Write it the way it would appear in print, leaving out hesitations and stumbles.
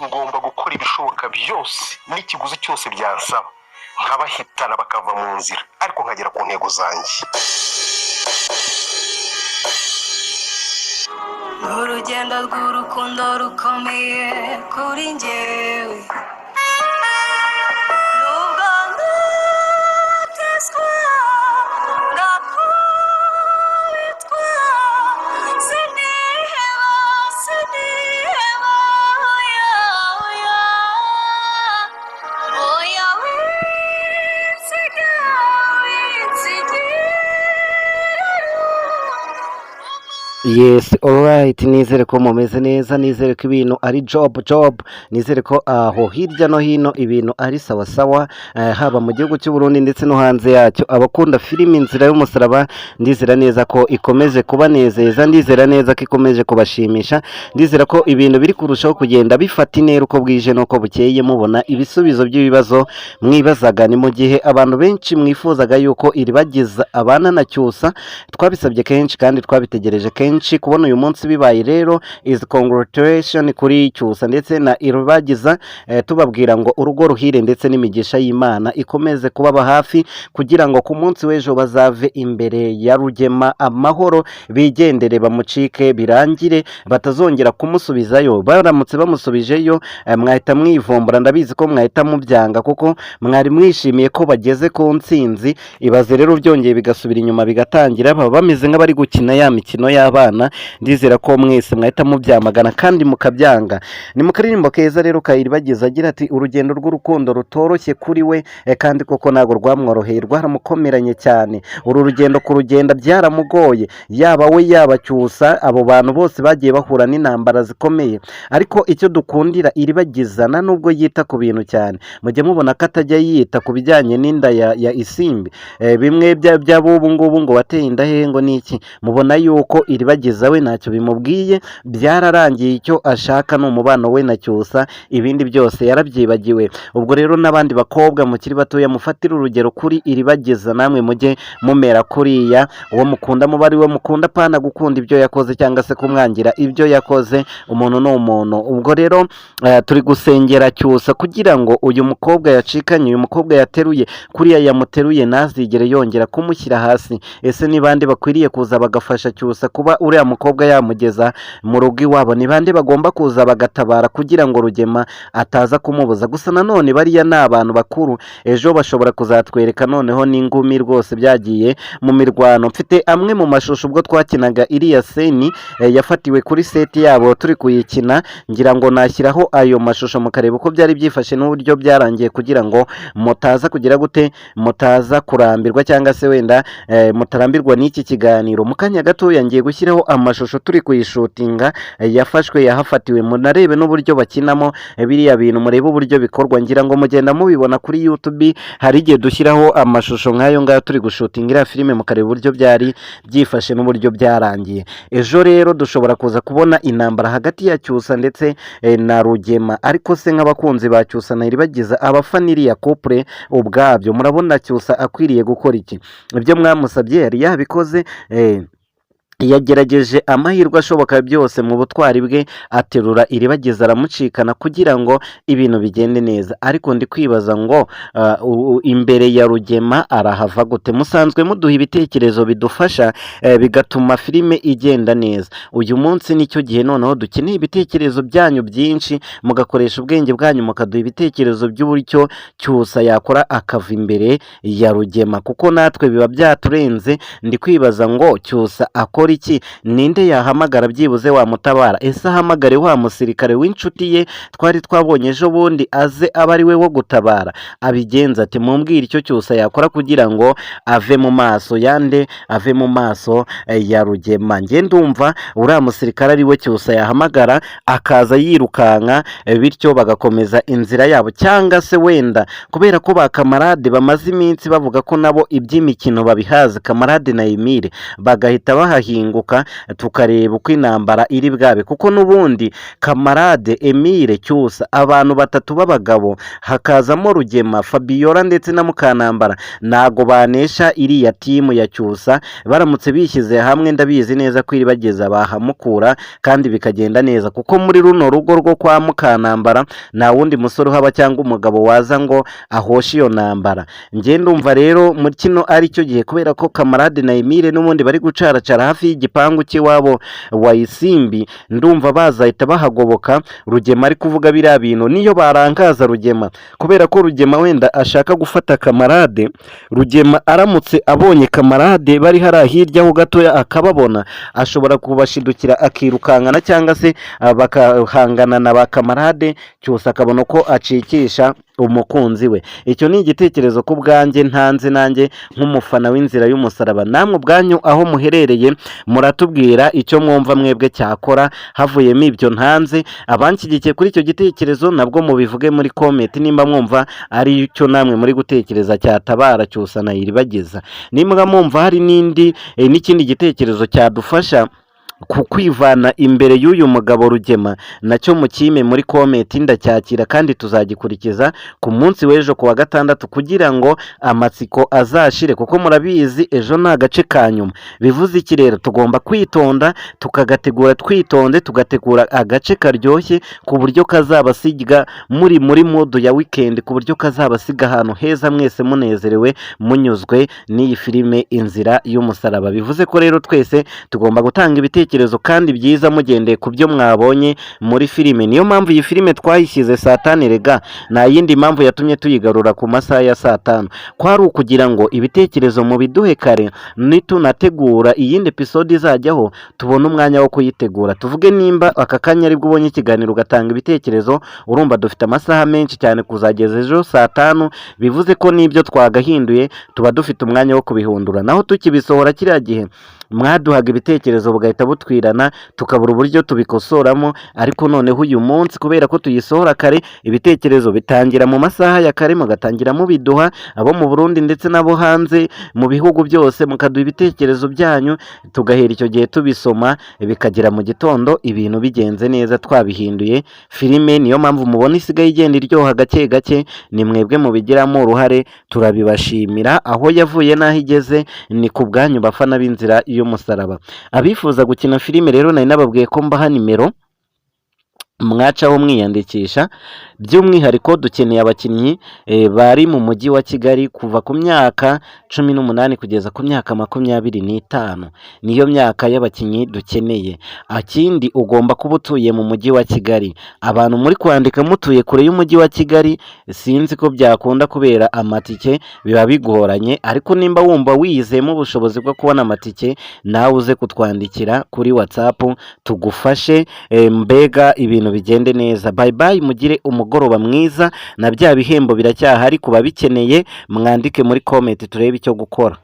ngomba gukora ibishoboka byose n'ikiguzi cyose byansaba nkabahitana bakava mu nzira ariko nkagera ku ntego zanjye. urugendo rw'urukundo rukomeye kuri njyewe nubwo ndateswa ngakubitwa siniheba oya oya oya winsiga Yes, alright, nizere ko mumeze neza, nizere ko ibintu ari job, nizere ko aho hirya no hino ibintu ari sawa sawa, haba mu gihugu cy'u Burundi ndetse no hanze yacyo. Abakunda filimi Inzira y'Umusaraba, ndizera neza ko ikomeje kubanezeza, ndizera neza ko ikomeje kubashimisha, ndizera ko ibintu biri kurushaho kugenda bifata intera uko bwije n'uko bukeye, mubona ibisubizo by'ibibazo mwibazaga. Ni mu gihe abantu benshi mwifuzaga yuko iribagiza abana na Cyusa, twabisabye kenshi kandi twabitegereje kenshi kubona uyu munsi bibaye. Rero is congratulation kuri Cyusa ndetse na Iribagiza, tubabwira ngo urugo ruhire ndetse n'imigisha y'Imana ikomeze kubaba hafi, kugira ngo ku munsi w'ejo bazave imbere ya Rugema amahoro, bigendere bamucike birangire, batazongera kumusubizayo. Baramutse bamusubijeyo mwahita mwivumbura, ndabizi ko mwahita mubyanga kuko mwari mwishimiye ko bageze ku ntsinzi. Ibaze rero byongeye bigasubira inyuma bigatangira, baba bameze nk'abari gukina ya mikino y'abana. Ndizera ko mwese mwahita mubyamagana kandi mukabyanga. Ni mu karirimbo keza rero ka Iribagiza agira ati urugendo rw'urukundo rutoroshye kuri we, kandi koko ntago rwamworoheye, rwaramukomeranye cyane. Uru rugendo kurugenda byaramugoye, yaba we yaba Cyusa, abo bantu bose bagiye bahura n'intambara zikomeye. Ariko icyo dukundira Iribagiza, na nubwo yita ku bintu cyane, mujye mubona ko atajya yita ku bijyanye n'inda ya Isimbi. Bimwe by'abubu ngubu ngo wateye inda hehe ngo niki, mubona yuko Iribagiza we ntacyo bimubwiye, byararangiye. Icyo ashaka ni umubano we na Cyusa, ibindi byose yarabyibagiwe. Ubwo rero n'abandi bakobwa mukiri batoya mufatira urugero kuri Iribagiza, namwe mujye mumera kuriya. Uwo mukunda muba ari we mukunda, pana gukunda ibyo yakoze cyangwa se kumwangira ibyo yakoze. Umuntu ni umuntu. Ubwo rero turi gusengera Cyusa kugira ngo uyu mukobwa yacikanye, uyu mukobwa yateruye kuriya yamuteruye, ntazigere yongera kumushyira hasi. Ese ni bande bakwiriye kuza bagafasha Cyusa kuba uriya mukobwa yamugeza mu rugo iwabo? Ni bande bagomba kuza bagatabara kugira ngo Rugema ataza kumubuza? Gusa nanone bariya ni abantu bakuru, ejo bashobora kuzatwereka noneho n'ingumi rwose byagiye mu mirwano. Mfite amwe mu mashusho ubwo twakinaga iriya seni, yafatiwe kuri seti yabo turi kuyikina, ngira ngo nashyiraho ayo mashusho mukareba uko byari byifashe n'uburyo byarangiye, kugira ngo mutaza kugira gute, mutaza kurambirwa cyangwa se wenda mutarambirwa n'iki kiganiro. Mu kanya gato ngiye gushyiraho amashusho turi kuyishutinga, yafashwe yahafatiwe, munarebe n'uburyo bakinamo biriya bintu, murebe uburyo bikorwa. Ngira ngo mugenda mubibona kuri YouTube, hari igihe dushyiraho amashusho nk'ayo ngayo turi gushutinga iriya filime, mukareba uburyo byari byifashe n'uburyo byarangiye. Ejo rero dushobora kuza kubona intambara hagati ya Cyusa ndetse na Rugema. Ariko se nk'abakunzi ba Cyusa na Iribagiza, abafana iriya couple ubwabyo, murabona Cyusa akwiriye gukora iki? Ibyo mwamusabye yari yabikoze, yagerageje amahirwe ashoboka byose mu butwari bwe, aterura Iribagiza aramucikana kugira ngo ibintu bigende neza. Ariko ndi kwibaza ngo imbere ya Rugema arahava gute? Musanzwe muduha ibitekerezo bidufasha, bigatuma filime igenda neza. Uyu munsi nicyo gihe noneho dukeneye ibitekerezo byanyu byinshi, mugakoresha ubwenge bwanyu mukaduha ibitekerezo by'uburyo Cyusa yakora akava imbere ya Rugema, kuko natwe biba byaturenze. Ndi kwibaza ngo Cyusa akora iki? Ninde yahamagara byibuze wamutabara? Ese ahamagare wa musirikare w'inshuti ye twari twabonye ejo bundi, aze aba ari we wo gutabara? Abigenza ati mumbwire icyo Cyusa yakora kugira ngo ave mu maso yande, ave mu maso ya Rugema. Nge ndumva uriya musirikare ari we Cyusa yahamagara, akaza yirukanka, bityo bagakomeza inzira yabo. Cyangwa se wenda kubera ko ba kamarade bamaze iminsi bavuga ko nabo iby'imikino babihaze, kamarade na Emile, bagahita bahahira tugahinguka tukareba uko intambara iri bwabe, kuko n'ubundi Kamarade, Emile, Cyusa, abantu batatu b'abagabo hakazamo Rugema, Fabiola ndetse na Mukantambara ntago banesha iriya timu ya Cyusa. Baramutse bishyize hamwe ndabizi neza ko iri bageza bahamukura kandi bikagenda neza, kuko muri runo rugo rwo kwa Mukantambara nta wundi musore uhaba cyangwa umugabo waza ngo ahoshe iyo ntambara. Njye ndumva rero muri kino ari cyo gihe, kubera ko Kamarade na Emile n'ubundi bari gucaracara hafi y'igipangu cy'iwabo wa Isimbi, ndumva bazahita bahagoboka Rugema ari kuvuga biriya bintu. Niyo barangaza Rugema, kubera ko Rugema wenda ashaka gufata Kamarade, Rugema aramutse abonye Kamarade bari hariya hirya ho gatoya akababona, ashobora kubashidukira akirukankana cyangwa se bakahangana na ba Kamarade, cyose akabona ko acikisha umukunzi we. Icyo ni igitekerezo ku bwanjye ntanze nanjye nk'umufana w'inzira y'umusaraba. Namwe ubwanyu aho muherereye muratubwira icyo mwumva mwebwe cyakora havuyemo ibyo ntanze. Abanshyigikiye kuri icyo gitekerezo nabwo mubivuge muri comment nimba mwumva ari cyo namwe muri gutekereza cyatabara Cyusa na Iribagiza. Nimba mwumva hari n'ikindi gitekerezo cyadufasha ku kwivana imbere y'uyu mugabo Rugema, nacyo mukime muri comment ndacyakira kandi tuzagikurikiza ku munsi w'ejo ku wa gatandatu, kugira ngo amatsiko azashire, kuko murabizi ejo ni agace ka nyuma. Bivuze iki rero? Tugomba kwitonda tukagategura twitonde, tugategura agace karyoshye ku buryo kazabasiga muri mood ya weekend, ku buryo kazabasiga ahantu heza mwese munezerewe munyuzwe n'iyi filime Inzira y'Umusaraba. Bivuze ko rero twese tugomba gutanga ibitekerezo kandi byiza mugendeye ku byo mwabonye muri filime. Niyo mpamvu iyi filime twayishyize saa 5 rega, nta yindi mpamvu yatumye tuyigarura ku masaha ya saa 5, kwari ukugira ngo ibitekerezo mu biduhe kare, nitunategura iyindi episode izajyaho tubone umwanya wo kuyitegura. Tuvuge nimba aka kanya aribwo ubonye ikiganiro ugatanga ibitekerezo, urumva dufite amasaha menshi cyane kuzageza ejo saa 5. Bivuze ko n'ibyo twagahinduye tuba dufite umwanya wo kubihundura, naho tukibisohora kiriya gihe mwaduhaga ibitekerezo bugahita butwirana tukabura uburyo tubikosoramo. Ariko noneho uyu munsi kubera ko tuyisohora kare, ibitekerezo bitangira mu masaha ya kare, mugatangira mubiduha abo mu Burundi ndetse n'abo hanze mu bihugu byose, mukaduha ibitekerezo byanyu, tugahera icyo gihe tubisoma, bikagera mu gitondo ibintu bigenze neza twabihinduye filime. Niyo mpamvu mubona isigaye igenda iryoha gake gake, ni mwebwe mubigiramo uruhare, turabibashimira. Aho yavuye n'aho igeze ni ku bwanyu bafana b'Inzira y'Umusaraba. Abifuza gukina filime rero nari nababwiye ko mbaha nimero mwacaho mwiyandikisha. By'umwihariko dukeneye abakinnyi bari mu mujyi wa Kigali kuva ku myaka 18 kugeza ku myaka 25. Niyo myaka y'abakinnyi dukeneye. Akindi ugomba kuba utuye mu mujyi wa Kigali. Abantu muri kwandika mutuye kure y'umujyi wa Kigali sinzi ko byakunda kubera amatike biba bigoranye, ariko nimba wumva wizemo ubushobozi bwo kubona amatike, nawe uze kutwandikira kuri WhatsApp tugufashe, mbega ibintu bigende neza. Bye bye, mugire umugoroba mwiza, na bya bihembo biracyahari kuba bikeneye mwandike muri comment turebe icyo gukora.